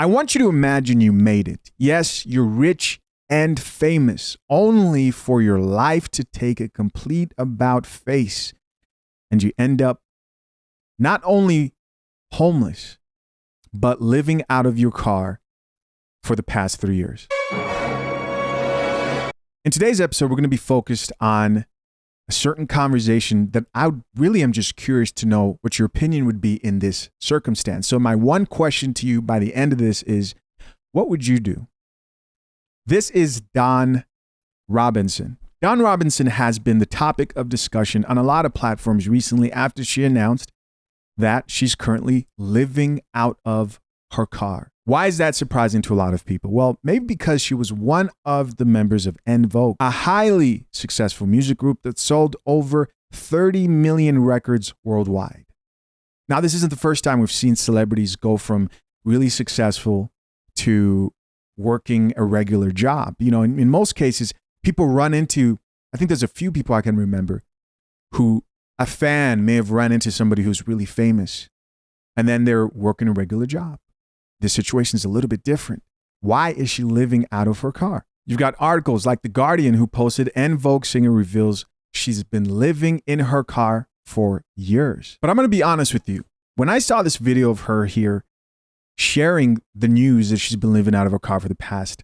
I want you to imagine you made it. Yes, you're rich and famous, only for your life to take a complete about face. And you end up not only homeless, but living out of your car for the past 3 years. In today's episode, we're going to be focused on a certain conversation that I really am just curious to know what your opinion would be in this circumstance. So my one question to you by the end of this is, what would you do? This is Dawn Robinson. Dawn Robinson has been the topic of discussion on a lot of platforms recently after she announced that she's currently living out of her car. Why is that surprising to a lot of people? Well, maybe because she was one of the members of En Vogue, a highly successful music group that sold over 30 million records worldwide. Now, this isn't the first time we've seen celebrities go from really successful to working a regular job. You know, in most cases, people run into, I think there's a few people I can remember who a fan may have run into somebody who's really famous and then they're working a regular job. This situation is a little bit different. Why is she living out of her car? You've got articles like The Guardian who posted En Vogue singer reveals she's been living in her car for years. But I'm going to be honest with you. When I saw this video of her here sharing the news that she's been living out of her car for the past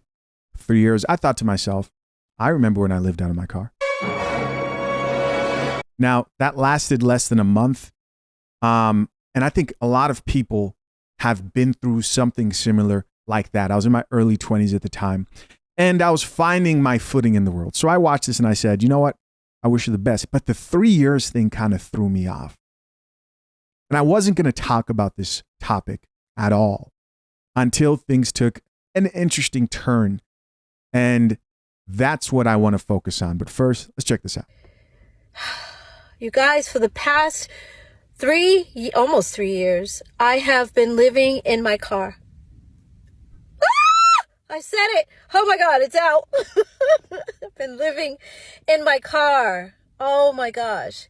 3 years, I thought to myself, I remember when I lived out of my car. Now, that lasted less than a month. And I think a lot of people have been through something similar like that. I was in my early 20s at the time, and I was finding my footing in the world. So I watched this and I said, you know what? I wish you the best. But the 3 years thing kind of threw me off. And I wasn't going to talk about this topic at all until things took an interesting turn. And that's what I want to focus on. But first, let's check this out. You guys, for the past almost 3 years, I have been living in my car. I said it. Oh my God, it's out. I've been living in my car. Oh my gosh.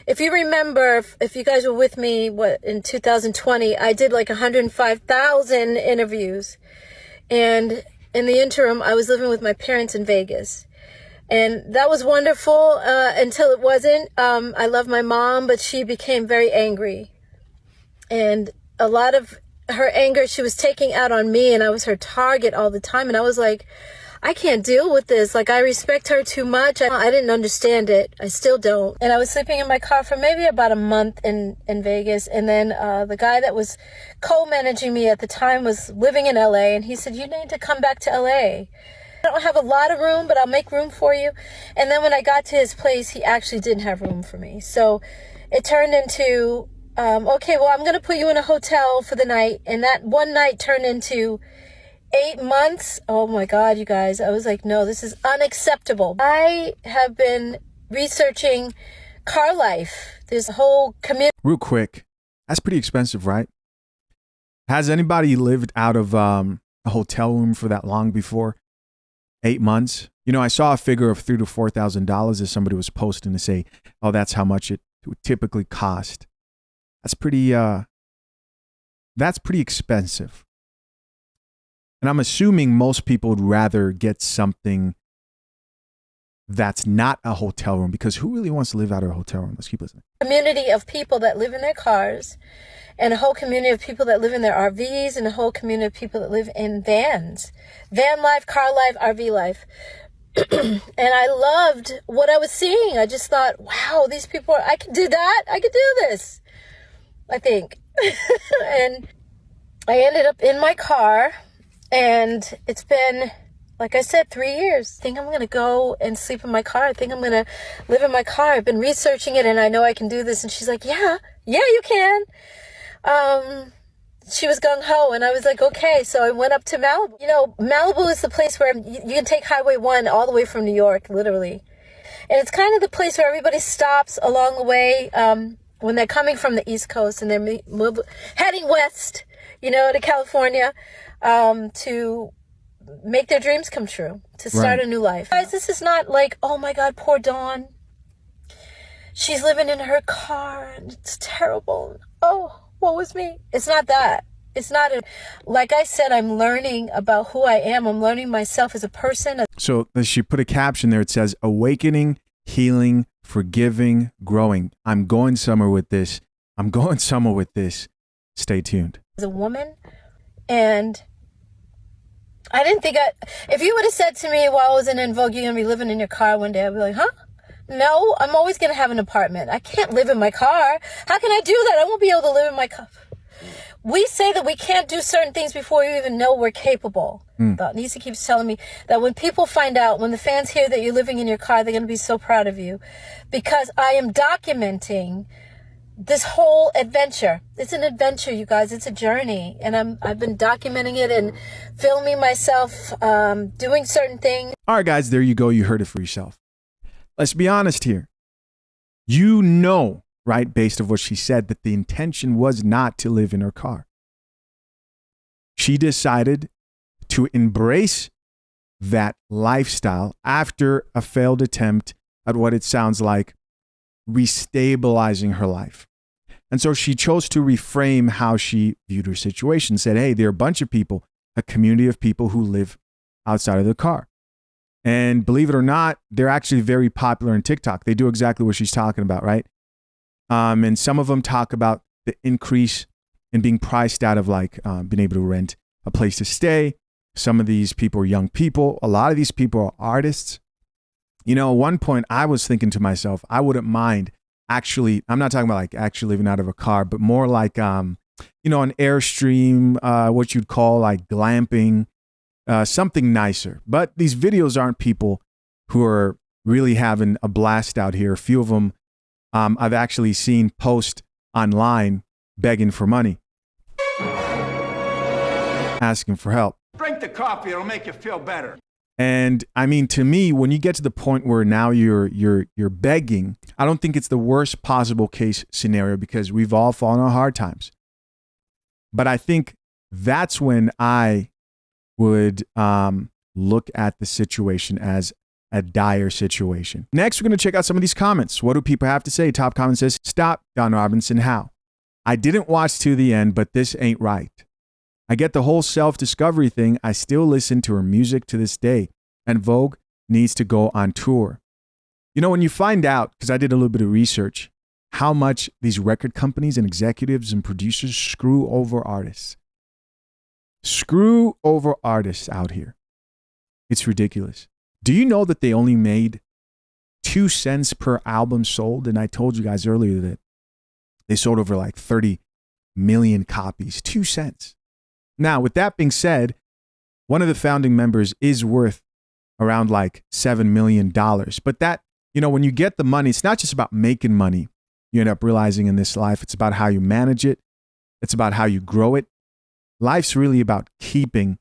If you remember, if you guys were with me, in 2020, I did like 105,000 interviews. And in the interim, I was living with my parents in Vegas. And that was wonderful until it wasn't. I love my mom, but she became very angry. And a lot of her anger, she was taking out on me, and I was her target all the time. And I was like, I can't deal with this. Like, I respect her too much. I didn't understand it. I still don't. And I was sleeping in my car for maybe about a month in Vegas. And then the guy that was co-managing me at the time was living in LA. And he said, you need to come back to LA. I don't have a lot of room, but I'll make room for you. And then when I got to his place, he actually didn't have room for me. So it turned into, okay, well, I'm going to put you in a hotel for the night. And that one night turned into 8 months. Oh my God, you guys. I was like, no, this is unacceptable. I have been researching car life. This whole community. Real quick, that's pretty expensive, right? Has anybody lived out of a hotel room for that long before? 8 months. You know, I saw a figure of $3,000 to $4,000 as somebody was posting to say, oh, that's how much it would typically cost. That's pretty expensive. And I'm assuming most people would rather get something that's not a hotel room, because who really wants to live out of a hotel room? Let's keep listening. Community of people that live in their cars, and a whole community of people that live in their RVs, and a whole community of people that live in vans. Van life, car life, RV life. And I loved what I was seeing. I just thought, wow, these people, I can do that. I could do this, I think. And I ended up in my car, and it's been, like I said, 3 years. I think I'm going to go and sleep in my car. I think I'm going to live in my car. I've been researching it, and I know I can do this. And she's like, yeah, you can. She was gung-ho, and I was like, okay. So I went up to Malibu. You know, Malibu is the place where you can take Highway 1 all the way from New York, literally. And it's kind of the place where everybody stops along the way when they're coming from the East Coast and they're heading west, to California to make their dreams come true, to start a new life. Guys, this is not like, oh my God, poor Dawn. She's living in her car and it's terrible. Oh, woe is me. It's not that. It's not, like I said, I'm learning about who I am. I'm learning myself as a person. So she put a caption there. It says, awakening, healing, forgiving, growing. I'm going somewhere with this. I'm going somewhere with this. Stay tuned. As a woman, and I didn't think if you would have said to me while I was in Vogue, you're going to be living in your car one day, I'd be like, huh? No, I'm always going to have an apartment. I can't live in my car. How can I do that? I won't be able to live in my car. We say that we can't do certain things before we even know we're capable. Nisa keeps telling me that when people find out, when the fans hear that you're living in your car, they're going to be so proud of you, because I am documenting this whole adventure. It's an adventure, you guys. It's a journey, and I've been documenting it and filming myself doing certain things. All right, guys, there you go. You heard it for yourself. Let's be honest here. You know, right, based on what she said, that the intention was not to live in her car. She decided to embrace that lifestyle after a failed attempt at what it sounds like restabilizing her life. And so she chose to reframe how she viewed her situation, said, hey, there are a bunch of people, a community of people who live outside of the car. And believe it or not, they're actually very popular on TikTok. They do exactly what she's talking about, right? And some of them talk about the increase in being priced out of being able to rent a place to stay. Some of these people are young people. A lot of these people are artists. You know, at one point I was thinking to myself, I wouldn't mind actually, I'm not talking about actually living out of a car, but more like, an Airstream, what you'd call glamping, something nicer. But these videos aren't people who are really having a blast out here. A few of them I've actually seen post online begging for money, asking for help. Drink the coffee, it'll make you feel better. And I mean, to me, when you get to the point where now you're begging, I don't think it's the worst possible case scenario, because we've all fallen on hard times. But I think that's when I would look at the situation as a dire situation. Next, we're going to check out some of these comments. What do people have to say? Top comment says, stop, Don Robinson, how? I didn't watch to the end, but this ain't right. I get the whole self-discovery thing. I still listen to her music to this day, and Vogue needs to go on tour. You know, when you find out, because I did a little bit of research, how much these record companies and executives and producers screw over artists. Screw over artists out here. It's ridiculous. Do you know that they only made 2 cents per album sold? And I told you guys earlier that they sold over 30 million copies. 2 cents. Now, with that being said, one of the founding members is worth around $7 million. But that, when you get the money, it's not just about making money. You end up realizing in this life, it's about how you manage it. It's about how you grow it. Life's really about keeping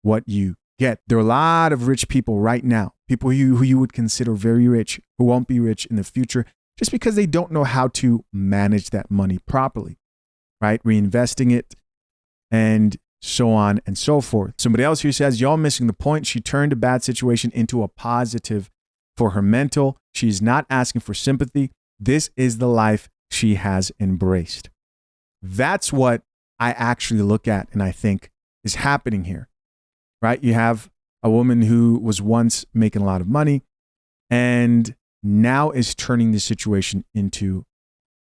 what you get. There are a lot of rich people right now, people who you would consider very rich, who won't be rich in the future just because they don't know how to manage that money properly, right? Reinvesting it and so on and so forth. Somebody else here says, y'all missing the point. She turned a bad situation into a positive for her mental. She's not asking for sympathy. This is the life she has embraced. That's what I actually look at and I think is happening here, right? You have a woman who was once making a lot of money and now is turning the situation into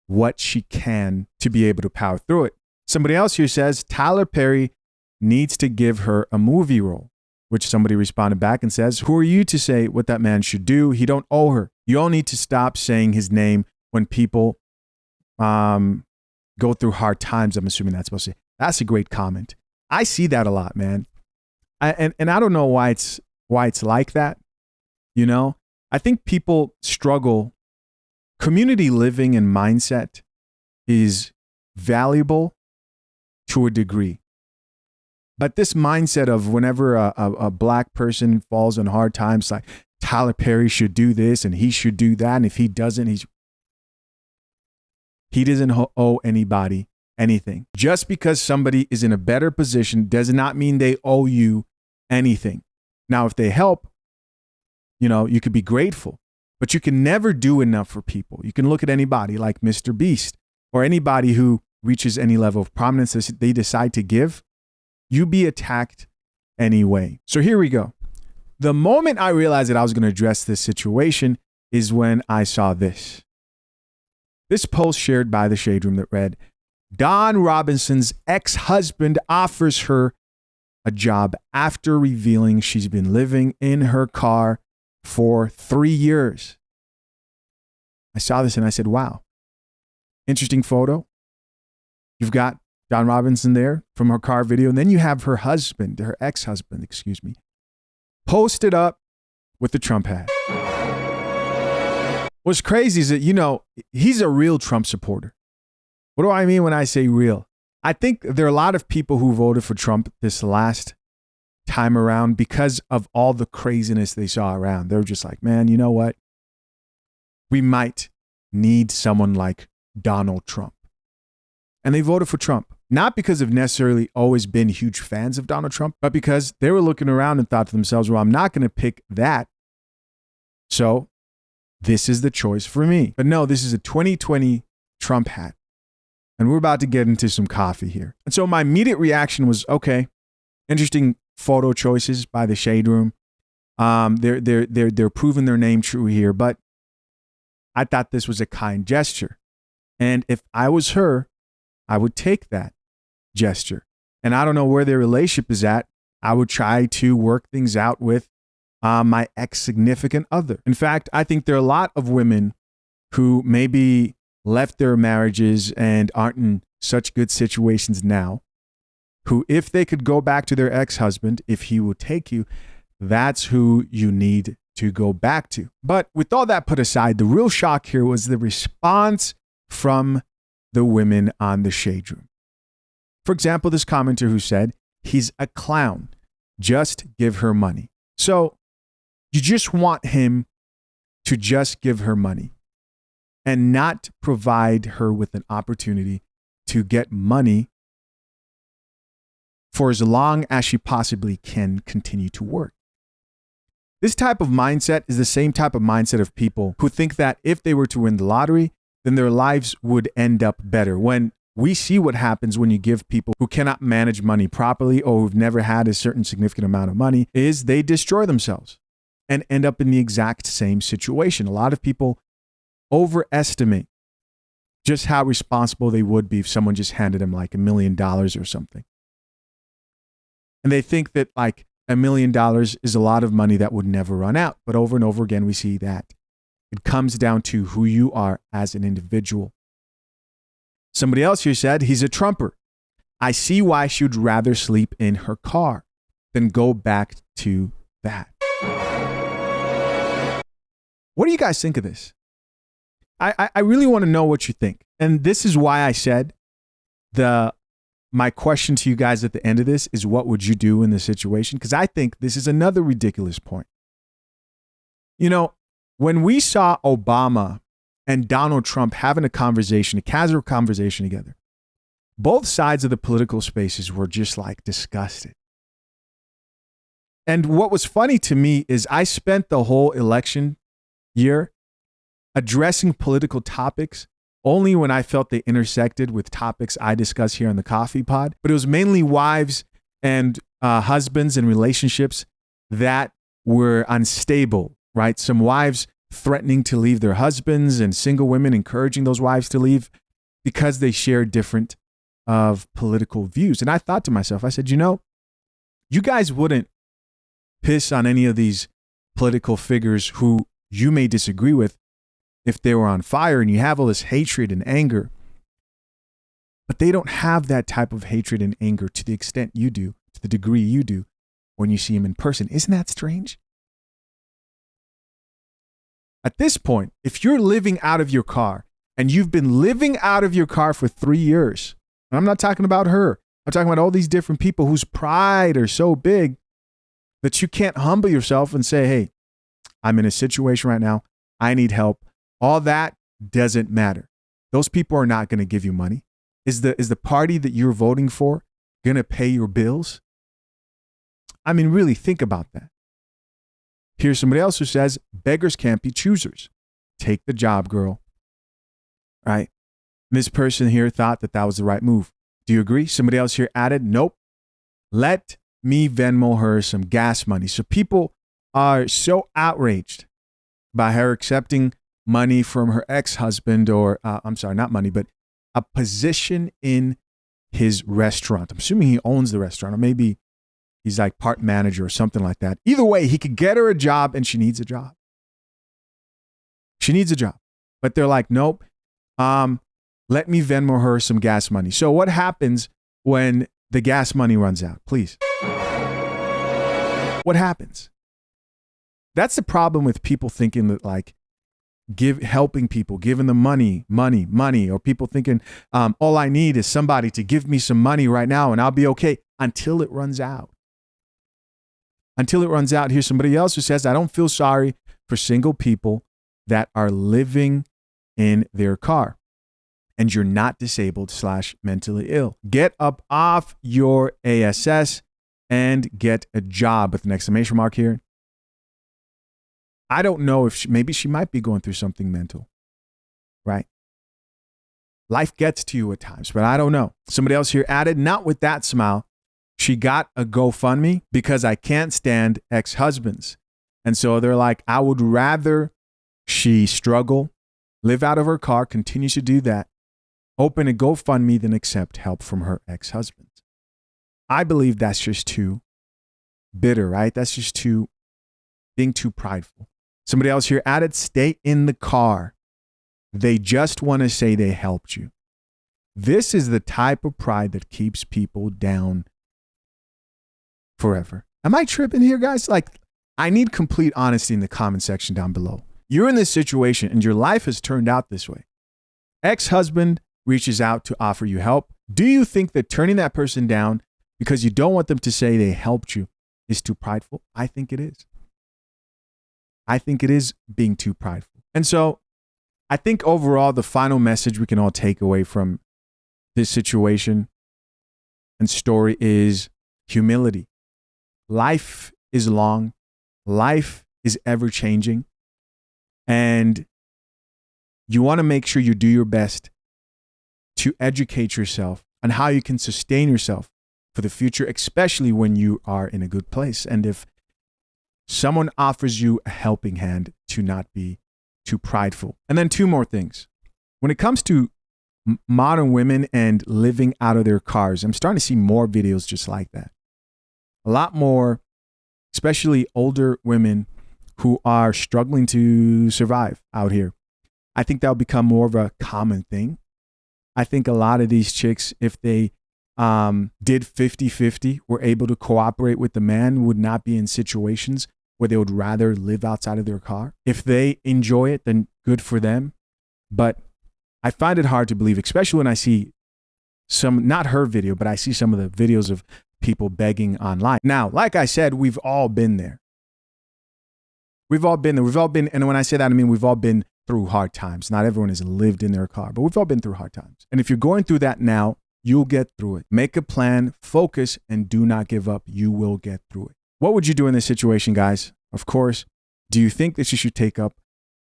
what she can to be able to power through it. Somebody else here says, Tyler Perry needs to give her a movie role, which somebody responded back and says, who are you to say what that man should do? He don't owe her. You all need to stop saying his name when people go through hard times. I'm assuming that's supposed to say. That's a great comment. I see that a lot, man. And I don't know why it's like that. I think people struggle. Community living and mindset is valuable to a degree. But this mindset of whenever a black person falls on hard times, like Tyler Perry should do this and he should do that. And if he doesn't, he doesn't owe anybody anything. Just because somebody is in a better position does not mean they owe you anything. Now, if they help, you could be grateful, but you can never do enough for people. You can look at anybody like Mr. Beast or anybody who reaches any level of prominence that they decide to give, you be attacked anyway. So here we go. The moment I realized that I was going to address this situation is when I saw this. This post shared by the Shade Room that read, Don Robinson's ex-husband offers her a job after revealing she's been living in her car for 3 years. I saw this and I said, wow, interesting photo. You've got Don Robinson there from her car video. And then you have her husband, her ex-husband, posted up with the Trump hat. What's crazy is that, he's a real Trump supporter. What do I mean when I say real? I think there are a lot of people who voted for Trump this last time around because of all the craziness they saw around. They're just like, man, you know what? We might need someone like Donald Trump. And they voted for Trump. Not because they've necessarily always been huge fans of Donald Trump, but because they were looking around and thought to themselves, well, I'm not going to pick that. So this is the choice for me. But no, this is a 2020 Trump hat. And we're about to get into some coffee here. And so my immediate reaction was, okay, interesting photo choices by the Shade Room. They're proving their name true here, but I thought this was a kind gesture. And if I was her, I would take that gesture. And I don't know where their relationship is at. I would try to work things out with my ex-significant other. In fact, I think there are a lot of women who maybe left their marriages and aren't in such good situations now, who, if they could go back to their ex-husband, if he would take you, that's who you need to go back to. But with all that put aside, the real shock here was the response from the women on the Shade Room. For example, this commenter who said, he's a clown, just give her money. So you just want him to just give her money and not provide her with an opportunity to get money for as long as she possibly can continue to work. This type of mindset is the same type of mindset of people who think that if they were to win the lottery, then their lives would end up better. When we see what happens when you give people who cannot manage money properly or who've never had a certain significant amount of money, is they destroy themselves and end up in the exact same situation. A lot of people overestimate just how responsible they would be if someone just handed them like $1 million or something. And they think that like $1 million is a lot of money that would never run out. But over and over again, we see that it comes down to who you are as an individual. Somebody else here said, he's a Trumper. I see why she would rather sleep in her car than go back to that. What do you guys think of this? I really want to know what you think. And this is why I said my question to you guys at the end of this is, what would you do in this situation? Because I think this is another ridiculous point. When we saw Obama and Donald Trump having a casual conversation together, both sides of the political spaces were just like disgusted. And what was funny to me is I spent the whole election year addressing political topics only when I felt they intersected with topics I discuss here on the Coffee Pod. But it was mainly wives and husbands and relationships that were unstable, right? Some wives threatening to leave their husbands and single women encouraging those wives to leave because they share different of political views. And I thought to myself, I said, you guys wouldn't piss on any of these political figures who you may disagree with if they were on fire and you have all this hatred and anger. But they don't have that type of hatred and anger to the extent you do, to the degree you do when you see them in person. Isn't that strange? At this point, if you're living out of your car and you've been living out of your car for 3 years, and I'm not talking about her, I'm talking about all these different people whose pride are so big that you can't humble yourself and say, hey, I'm in a situation right now. I need help. All that doesn't matter. Those people are not going to give you money. Is the party that you're voting for going to pay your bills? I mean, really think about that. Here's somebody else who says, beggars can't be choosers. Take the job, girl. Right? This person here thought that that was the right move. Do you agree? Somebody else here added, nope. Let me Venmo her some gas money. So people are so outraged by her accepting money from her ex-husband, or I'm sorry, not money, but a position in his restaurant. I'm assuming he owns the restaurant, or maybe he's like part manager or something like that. Either way, he could get her a job, and she needs a job. She needs a job. But they're like, nope, let me Venmo her some gas money. So what happens when the gas money runs out? Please. What happens? That's the problem with people thinking that like helping people, giving them money, or people thinking all I need is somebody to give me some money right now and I'll be okay until it runs out. Until it runs out. Here's somebody else who says, I don't feel sorry for single people that are living in their car and you're not disabled / mentally ill. Get up off your ASS and get a job with an exclamation mark here. I don't know if maybe she might be going through something mental, right? Life gets to you at times, but I don't know. Somebody else here added, not with that smile. She got a GoFundMe because I can't stand ex-husbands. And so they're like, I would rather she struggle, live out of her car, continues to do that, open a GoFundMe than accept help from her ex-husband. I believe that's just too bitter, right? That's just being too prideful. Somebody else here added, stay in the car. They just want to say they helped you. This is the type of pride that keeps people down forever. Am I tripping here, guys? Like, I need complete honesty in the comment section down below. You're in this situation and your life has turned out this way. Ex-husband reaches out to offer you help. Do you think that turning that person down because you don't want them to say they helped you is too prideful? I think it is. I think it is being too prideful. And so I think overall, the final message we can all take away from this situation and story is humility. Life is long. Life is ever changing. And you want to make sure you do your best to educate yourself on how you can sustain yourself for the future, especially when you are in a good place. And if someone offers you a helping hand, to not be too prideful. And then two more things. When it comes to modern women and living out of their cars, I'm starting to see more videos just like that. A lot more, especially older women who are struggling to survive out here. I think that'll become more of a common thing. I think a lot of these chicks, if they did 50-50, were able to cooperate with the man, would not be in situations where they would rather live outside of their car. If they enjoy it, then good for them. But I find it hard to believe, especially when I see some, not her video, but I see some of the videos of people begging online. Now, like I said, we've all been there. We've all been there. And when I say that, I mean we've all been through hard times. Not everyone has lived in their car, but we've all been through hard times. And if you're going through that now, you'll get through it. Make a plan, focus, and do not give up. You will get through it. What would you do in this situation, guys? Of course, do you think that she should take up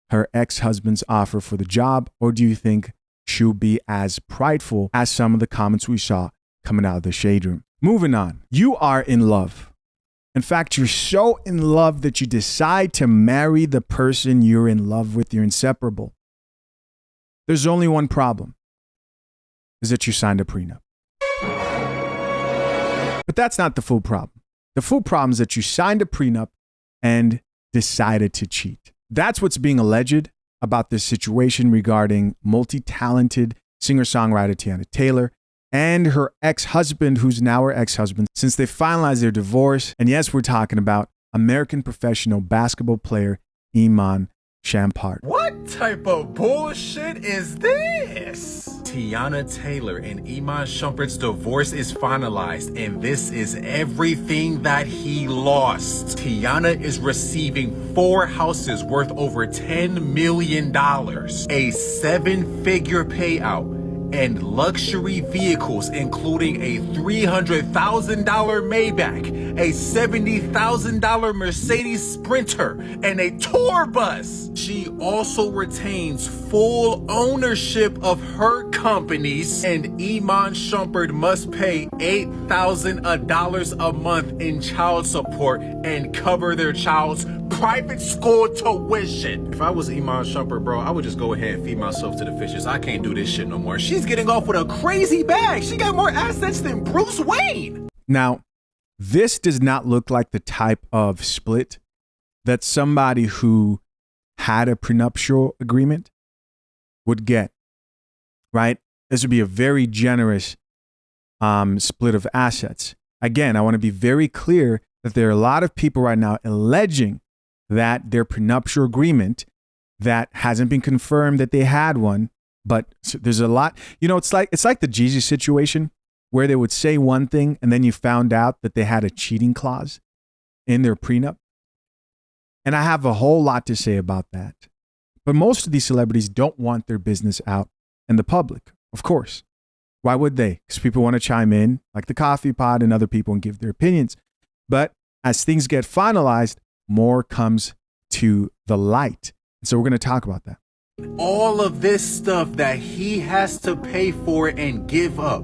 her ex-husband's offer for the job, or do you think she'll be as prideful as some of the comments we saw coming out of the shade room? Moving on. You are in love. In fact, you're so in love that you decide to marry the person you're in love with. You're inseparable. There's only one problem, is that you signed a prenup. But that's not the full problem. The full problem is that you signed a prenup and decided to cheat. That's what's being alleged about this situation regarding multi-talented singer-songwriter Teyana Taylor and her ex-husband, who's now her ex-husband, since they finalized their divorce. And yes, we're talking about American professional basketball player Iman Shumpert. What type of bullshit is this? Teyana Taylor and Iman Shumpert's divorce is finalized, and this is everything that he lost. Teyana is receiving 4 houses worth over $10 million, a 7-figure payout, and luxury vehicles, including a $300,000 Maybach, a $70,000 Mercedes Sprinter, and a tour bus. She also retains full ownership of her companies, and Iman Shumpert must pay $8,000 a month in child support and cover their child's private school tuition. If I was Iman Shumpert, bro, I would just go ahead and feed myself to the fishes. I can't do this shit no more. She's getting off with a crazy bag. She got more assets than Bruce Wayne. Now, this does not look like the type of split that somebody who had a prenuptial agreement would get, right? This would be a very generous split of assets. Again, I want to be very clear that there are a lot of people right now alleging that their prenuptial agreement that hasn't been confirmed that they had one, but there's a lot, it's like the Jesus situation where they would say one thing and then you found out that they had a cheating clause in their prenup. And I have a whole lot to say about that. But most of these celebrities don't want their business out in the public, of course. Why would they? Because people want to chime in, like the Coffee Pod and other people, and give their opinions. But as things get finalized, more comes to the light. And so we're going to talk about that. All of this stuff that he has to pay for and give up.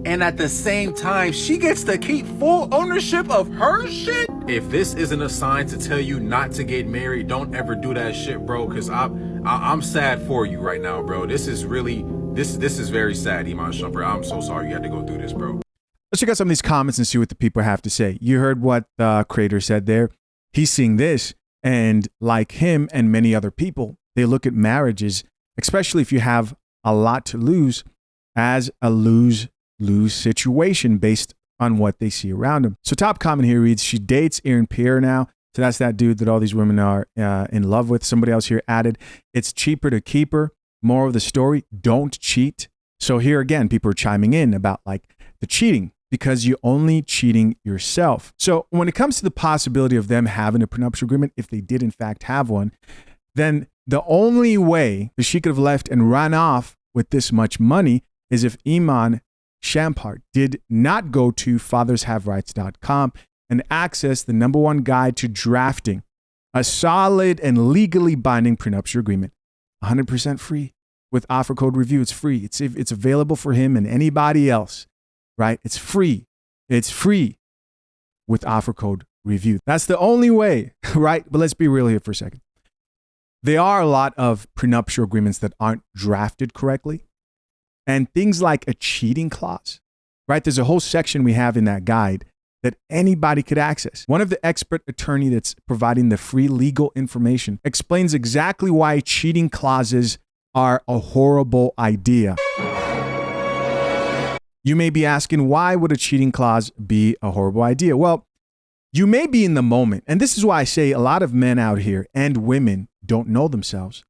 And at the same time, she gets to keep full ownership of her shit. If this isn't a sign to tell you not to get married, don't ever do that shit, bro. Because I'm sad for you right now, bro. This is really, this is very sad, Iman Shumpert. I'm so sorry you had to go through this, bro. Let's check out some of these comments and see what the people have to say. You heard what the creator said there. He's seeing this, and like him and many other people, they look at marriages, especially if you have a lot to lose, as a lose situation based on what they see around them. So top comment here reads, she dates Aaron Pierre now. So that's that dude that all these women are in love with. Somebody else here added, it's cheaper to keep her. Moral of the story, don't cheat. So here again, people are chiming in about like the cheating, because you're only cheating yourself. So when it comes to the possibility of them having a prenuptial agreement, if they did in fact have one, then the only way that she could have left and run off with this much money is if Iman Shumpert did not go to fathershaverights.com and access the #1 guide to drafting a solid and legally binding prenuptial agreement. 100% free with offer code review. It's free. It's available for him and anybody else, right? It's free. It's free with offer code review. That's the only way, right? But let's be real here for a second. There are a lot of prenuptial agreements that aren't drafted correctly. And things like a cheating clause, right? There's a whole section we have in that guide that anybody could access. One of the expert attorney that's providing the free legal information explains exactly why cheating clauses are a horrible idea. You may be asking, why would a cheating clause be a horrible idea? Well, you may be in the moment. And this is why I say a lot of men out here and women don't know themselves.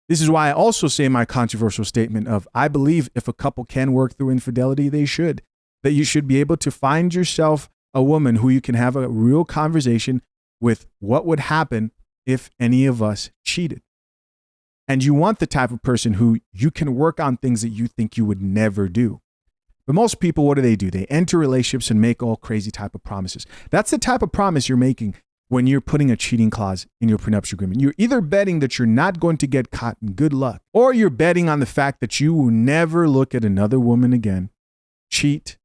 This is why I also say my controversial statement of, I believe if a couple can work through infidelity, they should. That you should be able to find yourself a woman who you can have a real conversation with what would happen if any of us cheated. And you want the type of person who you can work on things that you think you would never do. But most people, what do? They enter relationships and make all crazy type of promises. That's the type of promise you're making when you're putting a cheating clause in your prenuptial agreement. You're either betting that you're not going to get caught and good luck, or you're betting on the fact that you will never look at another woman again, cheat,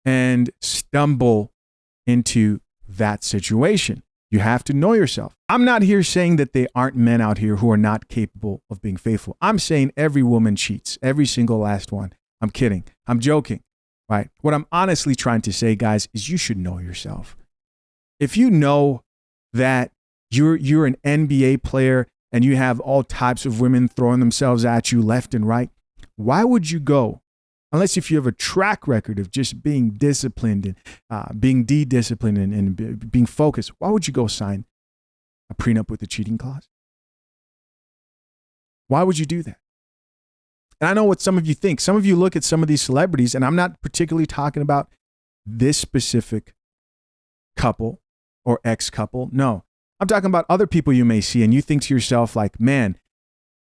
and stumble into that situation. You have to know yourself. I'm not here saying that there aren't men out here who are not capable of being faithful. I'm saying every woman cheats, every single last one. I'm kidding. I'm joking, right? What I'm honestly trying to say, guys, is you should know yourself. If you know that you're an NBA player and you have all types of women throwing themselves at you left and right, why would you go? Unless if you have a track record of just being disciplined and being de-disciplined and being focused, why would you go sign a prenup with a cheating clause? Why would you do that? And I know what some of you think. Some of you look at some of these celebrities, and I'm not particularly talking about this specific couple or ex-couple. No, I'm talking about other people you may see, and you think to yourself like, man,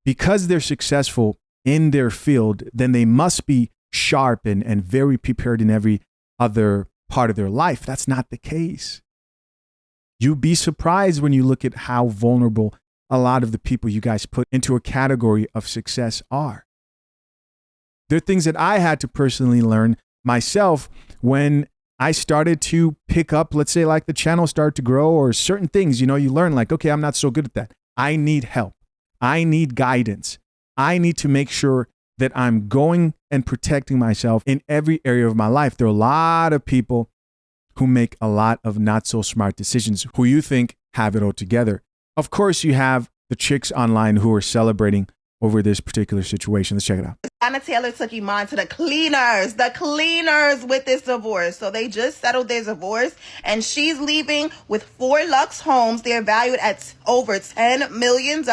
because they're successful, in their field, then they must be sharp and very prepared in every other part of their life. That's not the case. You'd be surprised when you look at how vulnerable a lot of the people you guys put into a category of success are. There are things that I had to personally learn myself when I started to pick up, let's say, like the channel started to grow, or certain things, you learn like, okay, I'm not so good at that. I need help. I need guidance. I need to make sure that I'm going and protecting myself in every area of my life. There are a lot of people who make a lot of not so smart decisions, who you think have it all together. Of course, you have the chicks online who are celebrating over this particular situation. Let's check it out. Teyana Taylor took Iman to the cleaners with this divorce. So they just settled their divorce, and she's leaving with 4 Lux homes. They're valued at over $10 million.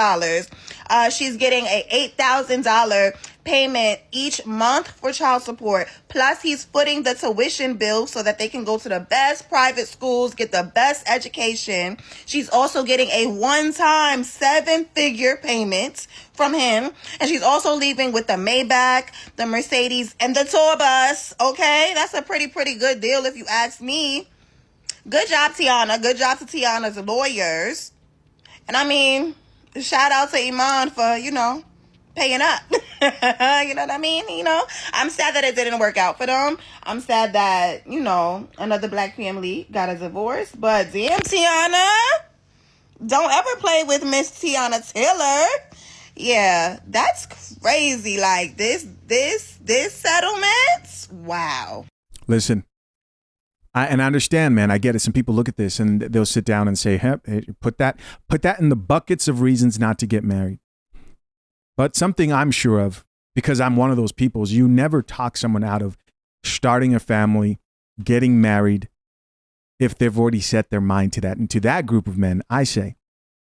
She's getting a $8,000 payment each month for child support. Plus, he's footing the tuition bill so that they can go to the best private schools, get the best education. She's also getting a one-time 7-figure payment from him. And she's also leaving with the Maybach, the Mercedes, and the tour bus. Okay, that's a pretty good deal if you ask me. Good job, Teyana. Good job to Teyana's lawyers. And I mean, shout out to Iman for, paying up. You know what I mean? I'm sad that it didn't work out for them. I'm sad that, another black family got a divorce. But damn, Teyana, don't ever play with Miss Teyana Taylor. Yeah, that's crazy. Like this settlement. Wow. Listen, I understand, man. I get it. Some people look at this and they'll sit down and say, hey, put that in the buckets of reasons not to get married. But something I'm sure of, because I'm one of those people, is you never talk someone out of starting a family, getting married, if they've already set their mind to that. And to that group of men, I say,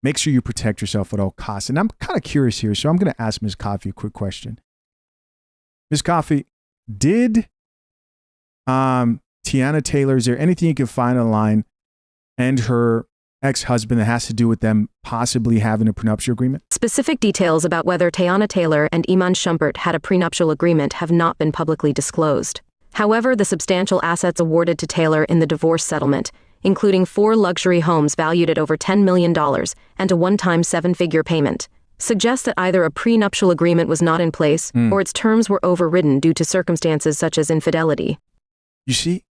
make sure you protect yourself at all costs. And I'm kind of curious here, so I'm going to ask Ms. Coffee a quick question. Ms. Coffee, did Teyana Taylor, is there anything you can find online, and her ex-husband that has to do with them possibly having a prenuptial agreement? Specific details about whether Teyana Taylor and Iman Shumpert had a prenuptial agreement have not been publicly disclosed. However, the substantial assets awarded to Taylor in the divorce settlement, including 4 luxury homes valued at over $10 million and a one-time 7-figure payment, suggest that either a prenuptial agreement was not in place or its terms were overridden due to circumstances such as infidelity. You see,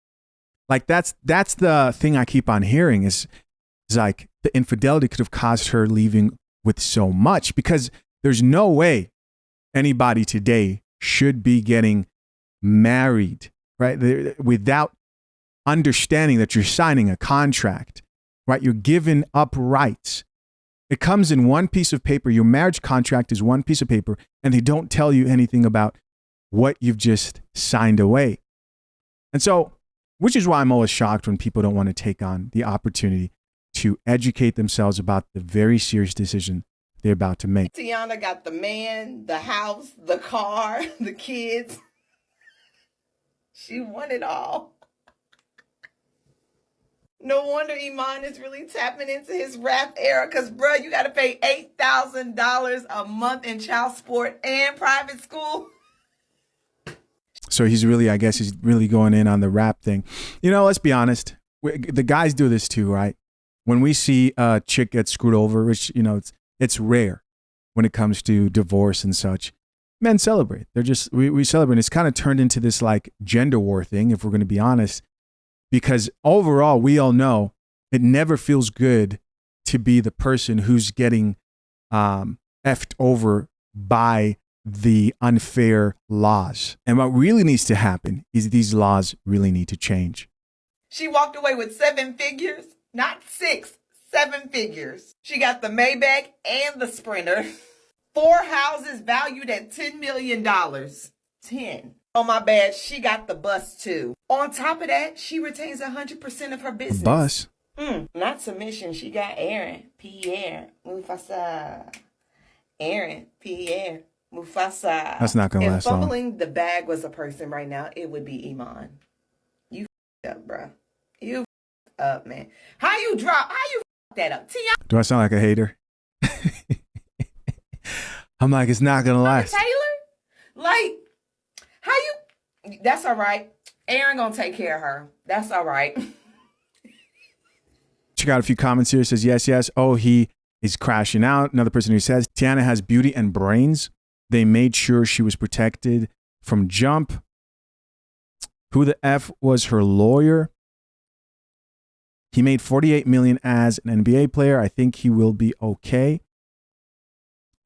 like that's the thing I keep on hearing is like the infidelity could have caused her leaving with so much, because there's no way anybody today should be getting married, right? Without understanding that you're signing a contract, right? You're giving up rights. It comes in one piece of paper. Your marriage contract is one piece of paper, and they don't tell you anything about what you've just signed away. And so, which is why I'm always shocked when people don't want to take on the opportunity to educate themselves about the very serious decision they're about to make. Teyana got the man, the house, the car, the kids. She won it all. No wonder Iman is really tapping into his rap era, because, bro, you got to pay $8,000 a month in child support and private school. So he's really going in on the rap thing. Let's be honest. The guys do this too, right? When we see a chick get screwed over, which, it's rare when it comes to divorce and such, men celebrate. We celebrate. It's kind of turned into this like gender war thing, if we're going to be honest, because overall, we all know it never feels good to be the person who's getting effed over by the unfair laws. And what really needs to happen is these laws really need to change. She walked away with 7 figures. Not 6, 7 figures. She got the Maybach and the Sprinter. 4 houses valued at $10 million. 10. Oh, my bad. She got the bus, too. On top of that, she retains 100% of her business. The bus? Not submission. She got Aaron, Pierre, Mufasa. Aaron, Pierre, Mufasa. That's not going to last long. If fumbling the bag was a person right now, it would be Iman. You up, bro. You up, man. How you that up? Do I sound like a hater? I'm like, it's not going to last. Taylor? Like, how you? That's all right. Aaron gonna take care of her. That's all right. Check out a few comments here. It says, yes, yes. Oh, he is crashing out. Another person who says, Teyana has beauty and brains. They made sure she was protected from jump. Who the F was her lawyer? He made $48 million as an NBA player. I think he will be okay.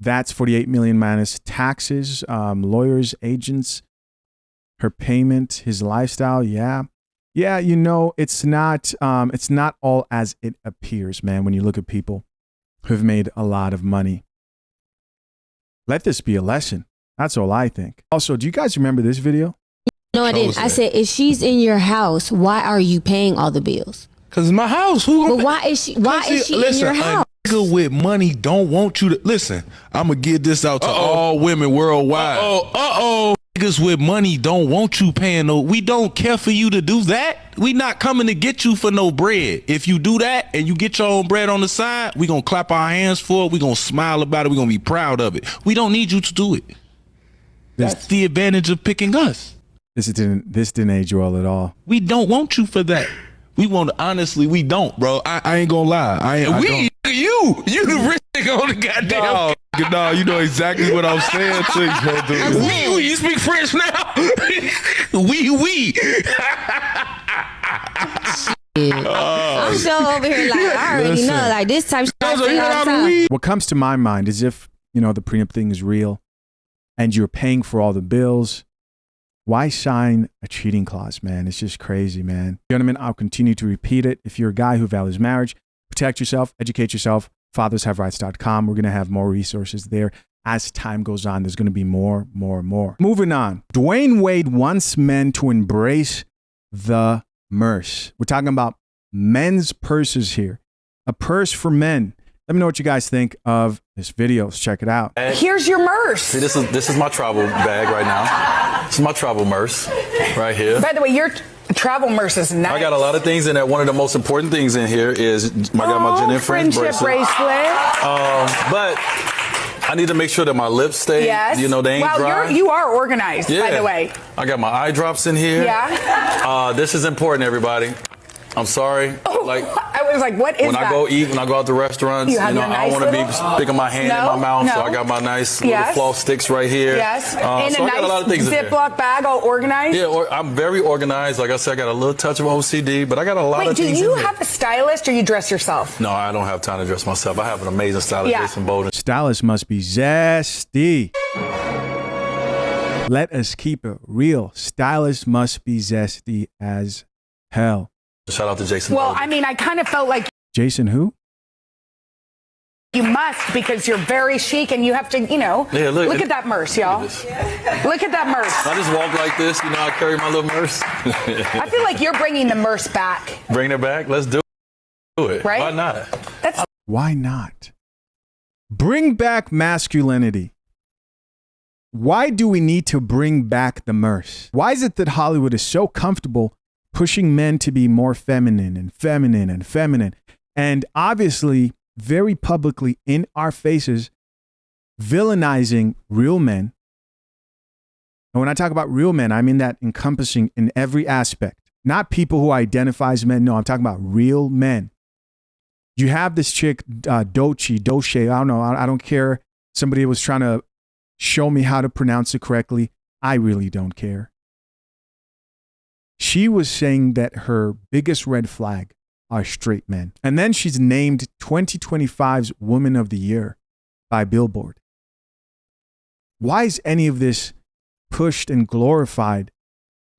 That's $48 million minus taxes, lawyers, agents, her payment, his lifestyle. Yeah. Yeah, you know, it's not all as it appears, man, when you look at people who've made a lot of money. Let this be a lesson. That's all I think. Also, do you guys remember this video? No, I didn't. I said, if she's in your house, why are you paying all the bills? Cause it's my house. But why is she in your house? A nigga with money don't want you to listen. I'm gonna get this out to all women worldwide. Niggas with money don't want you paying no. We don't care for you to do that. We not coming to get you for no bread. If you do that and you get your own bread on the side, we gonna clap our hands for it. We gonna smile about it. We gonna be proud of it. We don't need you to do it. That's the advantage of picking us. This didn't age well at all. We don't want you for that. We want to, honestly, we don't, bro. I ain't gonna lie. You the rich nigga on the goddamn. No, you know exactly what I'm saying to you. You speak French now? Oui. I'm so over here like, I already know, like this type of shit. What comes to my mind is if, you know, the prenup thing is real and you're paying for all the bills, why sign a cheating clause, man? It's just crazy, man. Gentlemen, I'll continue to repeat it. If you're a guy who values marriage, protect yourself, educate yourself, fathershaverights.com. We're going to have more resources there. As time goes on, there's going to be more. Moving on. Dwayne Wade wants men to embrace the purse. We're talking about men's purses here. A purse for men. Let me know what you guys think of this video. Let's check it out. Here's your purse. See, this is my travel bag right now. This is my travel purse right here. By the way, your travel purse is nice. I got a lot of things in there. One of the most important things in here is I got my Jen and Friends friendship bracelet. But I need to make sure that my lips stay, you know, they ain't dry. You are organized, by the way. I got my eye drops in here. Yeah. This is important, everybody. I'm sorry. I was like, what is that? When I go eat, when I go out to restaurants, you know, I don't want to be sticking my hand in my mouth, so I got my nice little floss sticks right here. Yes. So I got a lot of things in there. Ziploc bag, all organized? Yeah, I'm very organized. Like I said, I got a little touch of OCD, but I got a lot of things in there. Do you have a stylist or you dress yourself? No, I don't have time to dress myself. I have an amazing stylist, Jason Bowden. Stylist must be zesty. Let us keep it real. Stylist must be zesty as hell. Shout out to Jason. Well, I mean, I kind of felt like Jason who? you must, because you're very chic and you have to, you know. Yeah, look at that purse, y'all. Look at that purse. I just walk like this, you know. I carry my little purse. I feel like you're bringing the purse back. Bring it back. Let's do it. Right? Why not? Why not? Bring back masculinity. Why do we need to bring back the purse? Why is it that Hollywood is so comfortable pushing men to be more feminine and feminine and feminine, and obviously very publicly in our faces villainizing real men? And when I talk about real men, I mean that encompassing in every aspect, not people who identify as men. No, I'm talking about real men. You have this chick, Doche, I don't know, I don't care. Somebody was trying to show me how to pronounce it correctly. I really don't care. She was saying that her biggest red flag are straight men. And then she's named 2025's Woman of the Year by Billboard. Why is any of this pushed and glorified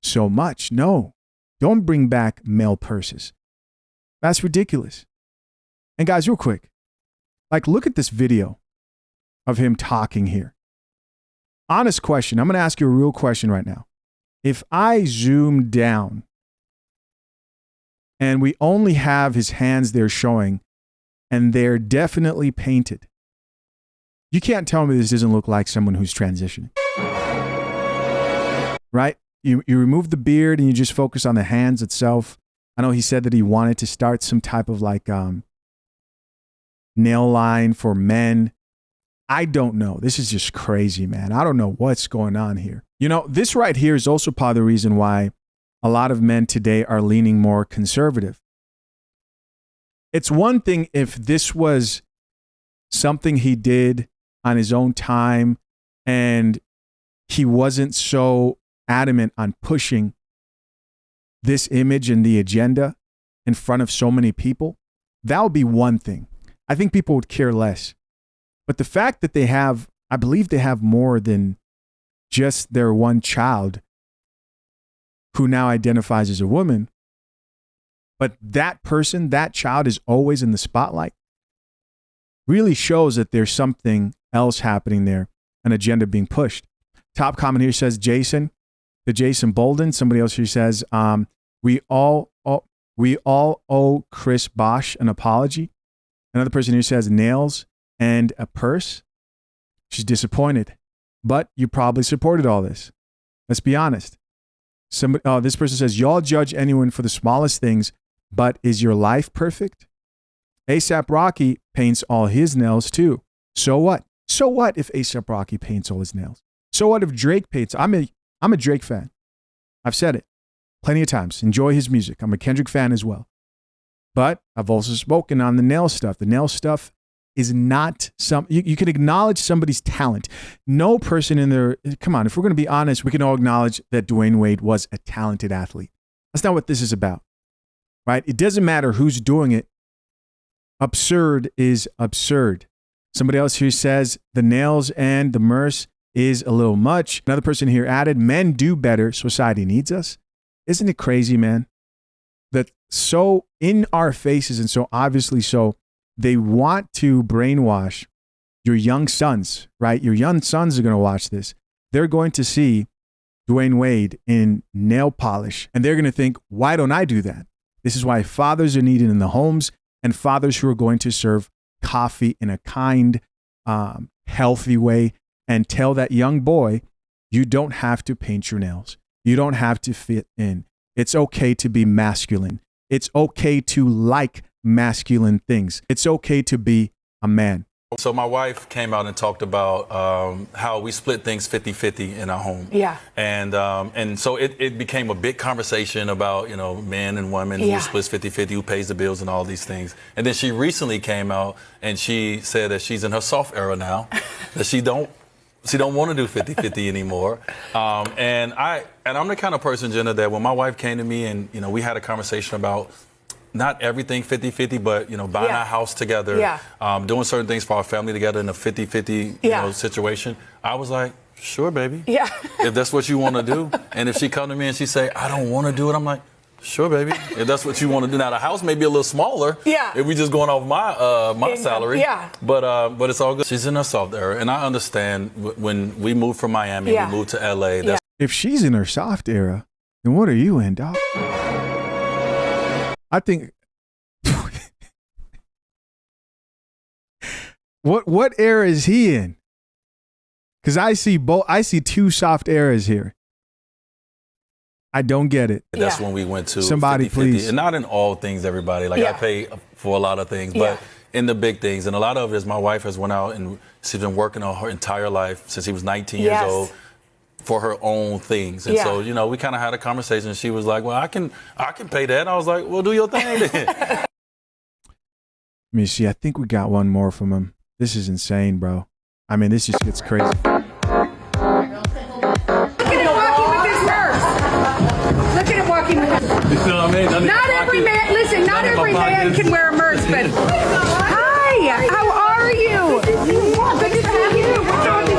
so much? No, don't bring back male purses. That's ridiculous. And guys, real quick, like, look at this video of him talking here. Honest question. I'm going to ask you a real question right now. If I zoom down and we only have his hands there showing, and they're definitely painted, you can't tell me this doesn't look like someone who's transitioning. Right? You remove the beard and you just focus on the hands itself. I know he said that he wanted to start some type of like nail line for men. I don't know. This is just crazy, man. I don't know what's going on here. You know, this right here is also part of the reason why a lot of men today are leaning more conservative. It's one thing if this was something he did on his own time and he wasn't so adamant on pushing this image and the agenda in front of so many people. That would be one thing. I think people would care less. But the fact that they have, I believe they have more than just their one child who now identifies as a woman, but that person, that child is always in the spotlight, really shows that there's something else happening there, an agenda being pushed. Top comment here says Jason, the Jason Bolden. Somebody else here says, we all owe Chris Bosch an apology. Another person here says nails and a purse. She's disappointed, but you probably supported all this. Let's be honest. This person says, y'all judge anyone for the smallest things, but is your life perfect? A$AP Rocky paints all his nails too. So what? So what if A$AP Rocky paints all his nails? So what if Drake paints? I'm a Drake fan. I've said it plenty of times. Enjoy his music. I'm a Kendrick fan as well. But I've also spoken on the nail stuff. The nail stuff is not you can acknowledge somebody's talent. No person in there, come on, if we're going to be honest, we can all acknowledge that Dwayne Wade was a talented athlete. That's not what this is about, right? It doesn't matter who's doing it. Absurd is absurd. Somebody else here says the nails and the merce is a little much. Another person here added, men do better. Society needs us. Isn't it crazy, man? That so in our faces and so obviously so, they want to brainwash your young sons, right? Your young sons are going to watch this. They're going to see Dwayne Wade in nail polish, and they're going to think, why don't I do that? This is why fathers are needed in the homes, and fathers who are going to serve coffee in a kind, healthy way and tell that young boy, you don't have to paint your nails. You don't have to fit in. It's okay to be masculine. It's okay to like masculine things. It's okay to be a man. So my wife came out and talked about how we split things 50-50 in our home. Yeah. And so it became a big conversation about, men and women who splits 50-50, who pays the bills and all these things. And then she recently came out and she said that she's in her soft era now, that she don't want to do 50-50 anymore. And I'm the kind of person, Jenna, that when my wife came to me and, we had a conversation about not everything 50-50, but, buying our house together, doing certain things for our family together in a 50-50 situation, I was like, sure, baby. Yeah. If that's what you want to do. And if she come to me and she say, I don't want to do it, I'm like, sure, baby. If that's what you want to do. Now, the house may be a little smaller. Yeah. If we just going off my salary. Yeah. But it's all good. She's in her soft era. And I understand when we moved from Miami, we moved to LA. If she's in her soft era, then what are you in, dog? I think what era is he in? Because I see two soft eras here. I don't get it. That's when we went to somebody 50-50. please. And not in all things, everybody. Like I pay for a lot of things, but in the big things. And a lot of it is my wife has went out and she's been working on her entire life since she was 19 years old for her own things. And so, we kind of had a conversation. She was like, well, I can pay that. And I was like, well, do your thing then. Let me see. I think we got one more from him. This is insane, bro. I mean, this just gets crazy. Look at him walking with his nurse. Look at him walking with his nurse. You feel what I mean? Not every man, listen, not every man can wear a merce, but hi, how are you? Good to see you. What's wrong with you?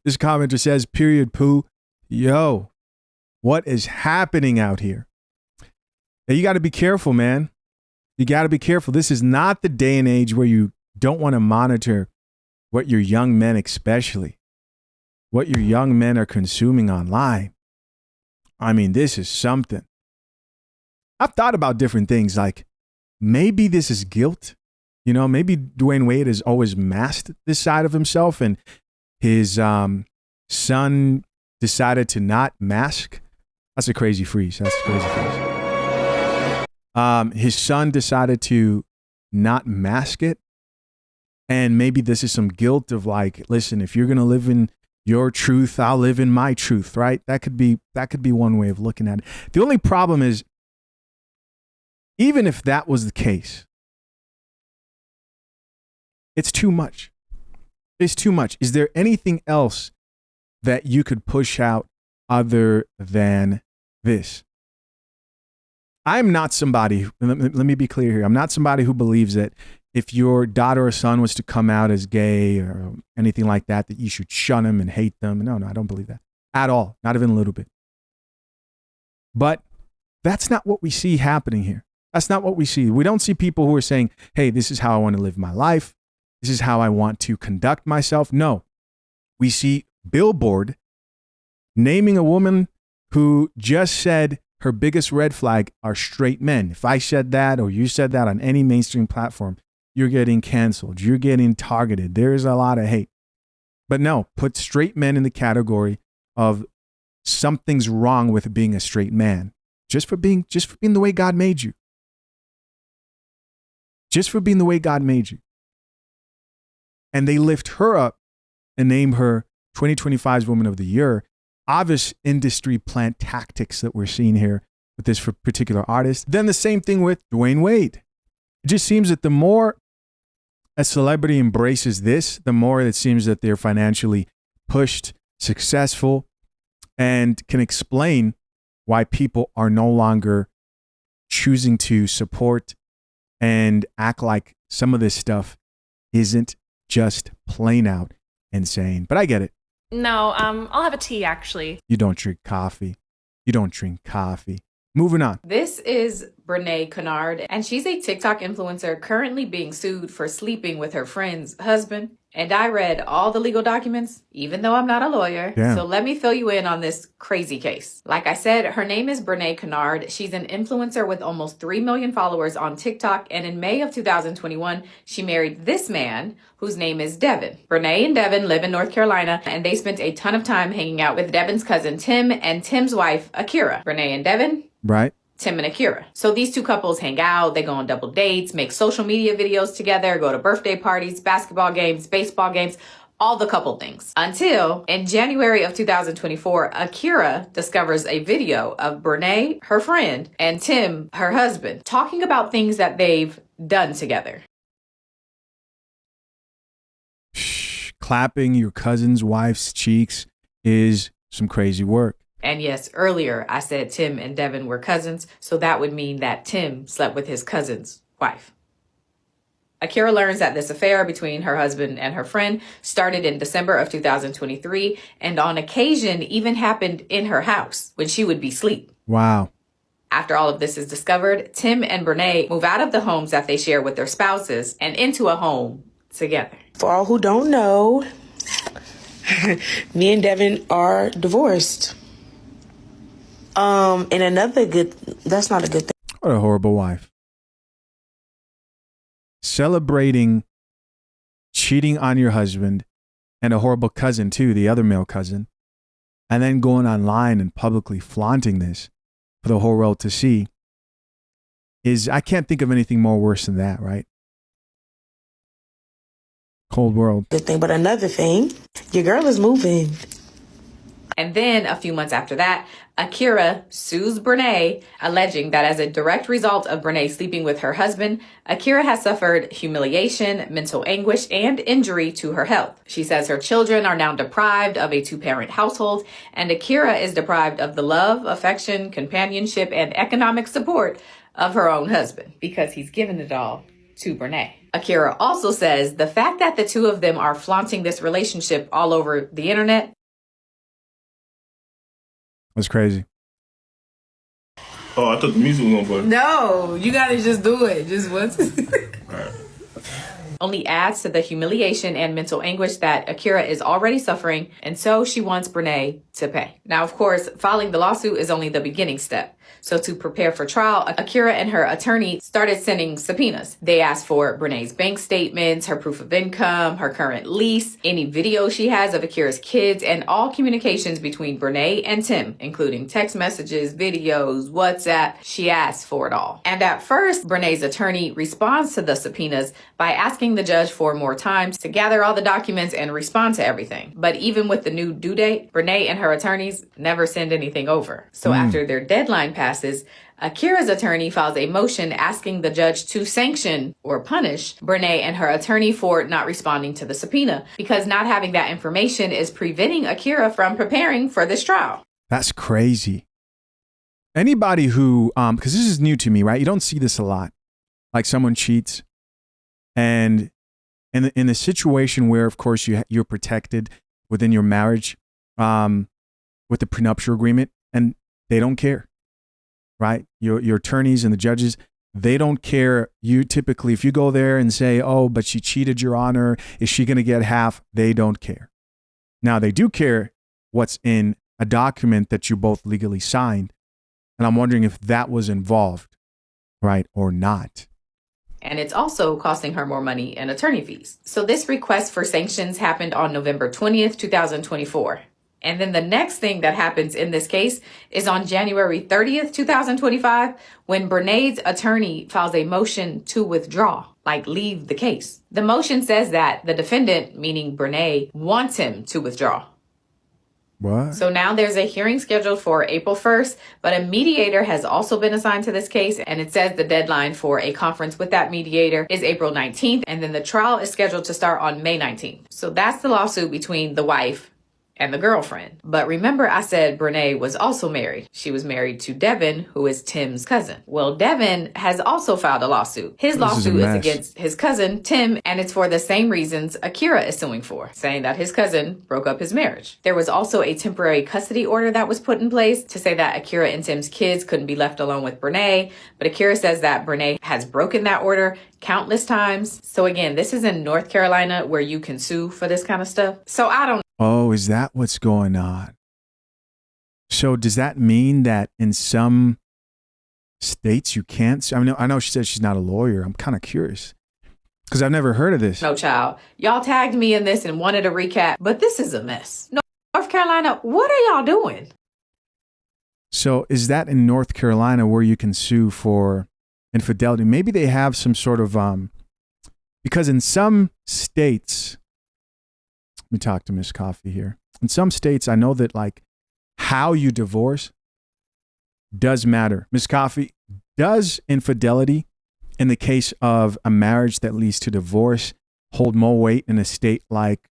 This commenter says, period, poo. Yo, what is happening out here? Now, you got to be careful, man. You got to be careful. This is not the day and age where you don't want to monitor what your young men, especially what your young men are consuming online. I mean, this is something. I've thought about different things like, maybe this is guilt. You know, maybe Dwayne Wade has always masked this side of himself, and his son decided to not mask. That's a crazy freeze. That's a crazy freeze. His son decided to not mask it. And maybe this is some guilt of like, listen, if you're going to live in your truth, I'll live in my truth, right? That could be one way of looking at it. The only problem is, even if that was the case, it's too much. It's too much. Is there anything else that you could push out other than this? I'm not somebody, let me be clear here. I'm not somebody who believes that if your daughter or son was to come out as gay or anything like that, that you should shun them and hate them. No, I don't believe that at all. Not even a little bit. But that's not what we see happening here. That's not what we see. We don't see people who are saying, hey, this is how I want to live my life. This is how I want to conduct myself. No, we see Billboard naming a woman who just said her biggest red flag are straight men. If I said that or you said that on any mainstream platform, you're getting canceled. You're getting targeted. There's a lot of hate. But no, put straight men in the category of something's wrong with being a straight man. Just for being the way God made you. Just for being the way God made you. And they lift her up and name her 2025's Woman of the Year. Obvious industry plant tactics that we're seeing here with this particular artist. Then the same thing with Dwayne Wade. It just seems that the more a celebrity embraces this, the more it seems that they're financially pushed, successful, and can explain why people are no longer choosing to support and act like some of this stuff isn't just plain out insane. But I get it. No, I'll have a tea, actually. You don't drink coffee. You don't drink coffee. Moving on. This is Brene Kennard, and she's a TikTok influencer currently being sued for sleeping with her friend's husband. And I read all the legal documents, even though I'm not a lawyer. Damn. So let me fill you in on this crazy case. Like I said, her name is Brene Kennard. She's an influencer with almost 3 million followers on TikTok. And in May of 2021, she married this man whose name is Devin. Brene and Devin live in North Carolina, and they spent a ton of time hanging out with Devin's cousin Tim and Tim's wife, Akira. Brene and Devin. Right. Tim and Akira. So these two couples hang out, they go on double dates, make social media videos together, go to birthday parties, basketball games, baseball games, all the couple things. Until in January of 2024, Akira discovers a video of Brene, her friend, and Tim, her husband, talking about things that they've done together. Clapping your cousin's wife's cheeks is some crazy work. And yes, earlier I said Tim and Devin were cousins, so that would mean that Tim slept with his cousin's wife. Akira learns that this affair between her husband and her friend started in December of 2023, and on occasion even happened in her house when she would be asleep. Wow. After all of this is discovered, Tim and Brene move out of the homes that they share with their spouses and into a home together. For all who don't know, me and Devin are divorced. And that's not a good thing. What a horrible wife. Celebrating cheating on your husband and a horrible cousin too, the other male cousin, and then going online and publicly flaunting this for the whole world to see is, I can't think of anything more worse than that, right? Cold world. Good thing, but another thing, your girl is moving. And then a few months after that, Akira sues Brene, alleging that as a direct result of Brene sleeping with her husband, Akira has suffered humiliation, mental anguish, and injury to her health. She says her children are now deprived of a 2-parent household, and Akira is deprived of the love, affection, companionship, and economic support of her own husband because he's given it all to Brene. Akira also says the fact that the two of them are flaunting this relationship all over the internet. That's crazy. Oh, I thought the music was gonna play. No, you gotta just do it. Just once. Only adds to the humiliation and mental anguish that Akira is already suffering, and so she wants Brene to pay. Now, of course, filing the lawsuit is only the beginning step. So to prepare for trial, Akira and her attorney started sending subpoenas. They asked for Brené's bank statements, her proof of income, her current lease, any video she has of Akira's kids, and all communications between Brené and Tim, including text messages, videos, WhatsApp. She asked for it all. And at first, Brené's attorney responds to the subpoenas by asking the judge for more time to gather all the documents and respond to everything. But even with the new due date, Brené and her attorneys never send anything over. So after their deadline passes, Akira's attorney files a motion asking the judge to sanction or punish Brené and her attorney for not responding to the subpoena, because not having that information is preventing Akira from preparing for this trial. That's crazy. Anybody who, because this is new to me, right? You don't see this a lot. Like someone cheats, and in the situation where, of course, you're protected within your marriage with the prenuptial agreement, and they don't care, right? Your attorneys and the judges, they don't care. You typically, if you go there and say, oh, but she cheated, Your Honor, is she going to get half? They don't care. Now, they do care what's in a document that you both legally signed. And I'm wondering if that was involved, right, or not. And it's also costing her more money in attorney fees. So this request for sanctions happened on November 20th, 2024. And then the next thing that happens in this case is on January 30th, 2025, when Brené's attorney files a motion to withdraw, like leave the case. The motion says that the defendant, meaning Brené, wants him to withdraw. What? So now there's a hearing scheduled for April 1st, but a mediator has also been assigned to this case, and it says the deadline for a conference with that mediator is April 19th, and then the trial is scheduled to start on May 19th. So that's the lawsuit between the wife and the girlfriend. But remember, I said Brené was also married. She was married to Devin, who is Tim's cousin. Well, Devin has also filed a lawsuit. His lawsuit is against his cousin, Tim, and it's for the same reasons Akira is suing for, saying that his cousin broke up his marriage. There was also a temporary custody order that was put in place to say that Akira and Tim's kids couldn't be left alone with Brené, but Akira says that Brené has broken that order countless times. So again, this is in North Carolina where you can sue for this kind of stuff. So I don't. Oh, is that what's going on? So does that mean that in some states you can't sue? I know she said she's not a lawyer. I'm kind of curious because I've never heard of this. No, child. Y'all tagged me in this and wanted a recap, but this is a mess. North Carolina, what are y'all doing? So is that in North Carolina where you can sue for infidelity? Maybe they have some sort of, because in some states, let me talk to Miss Coffee here. In some states, I know that like how you divorce does matter. Miss Coffee, does infidelity in the case of a marriage that leads to divorce hold more weight in a state like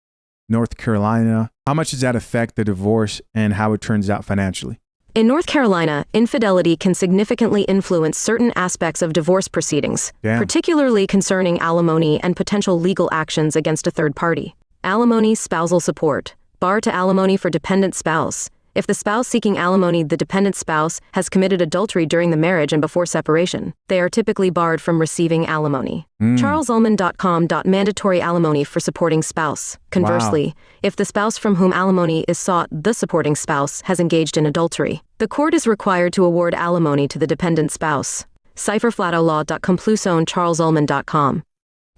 North Carolina? How much does that affect the divorce and how it turns out financially? In North Carolina, infidelity can significantly influence certain aspects of divorce proceedings, particularly concerning alimony and potential legal actions against a third party. Alimony, spousal support, bar to alimony for dependent spouse. If the spouse seeking alimony, the dependent spouse, has committed adultery during the marriage and before separation, they are typically barred from receiving alimony. CharlesUllman.com. Mandatory alimony for supporting spouse. Conversely, if the spouse from whom alimony is sought, the supporting spouse, has engaged in adultery, the court is required to award alimony to the dependent spouse. Cipherflatolaw.complusone. CharlesUllman.com.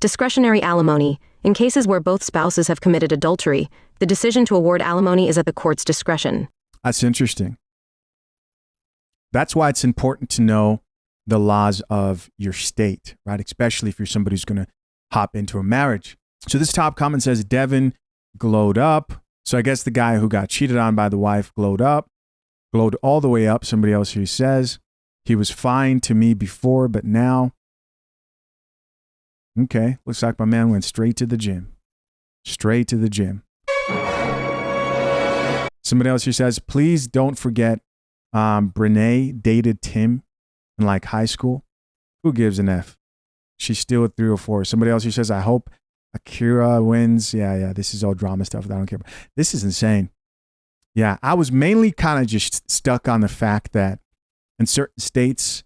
Discretionary alimony. In cases where both spouses have committed adultery, the decision to award alimony is at the court's discretion. That's interesting. That's why it's important to know the laws of your state, right? Especially if you're somebody who's going to hop into a marriage. So this top comment says, Devin glowed up. So I guess the guy who got cheated on by the wife glowed all the way up. Somebody else here says, he was fine to me before, but now. Okay, looks like my man went straight to the gym. Straight to the gym. Somebody else here says, please don't forget Brené dated Tim in like high school. Who gives an F? She's still at 3 or 4. Somebody else here says, I hope Akira wins. Yeah, this is all drama stuff that I don't care about. This is insane. Yeah, I was mainly kind of just stuck on the fact that in certain states,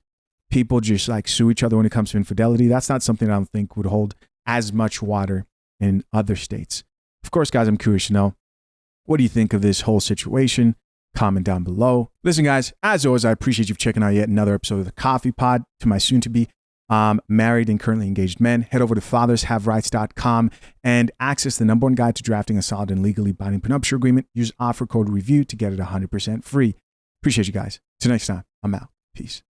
people just like sue each other when it comes to infidelity. That's not something I don't think would hold as much water in other states. Of course, guys, I'm curious to know, what do you think of this whole situation? comment down below. Listen, guys, as always, I appreciate you checking out yet another episode of the Coffee Pod. To my soon-to-be married and currently engaged men, head over to fathershaverights.com and access the #1 guide to drafting a solid and legally binding prenuptial agreement. Use offer code REVIEW to get it 100% free. Appreciate you guys. Till next time, I'm out. Peace.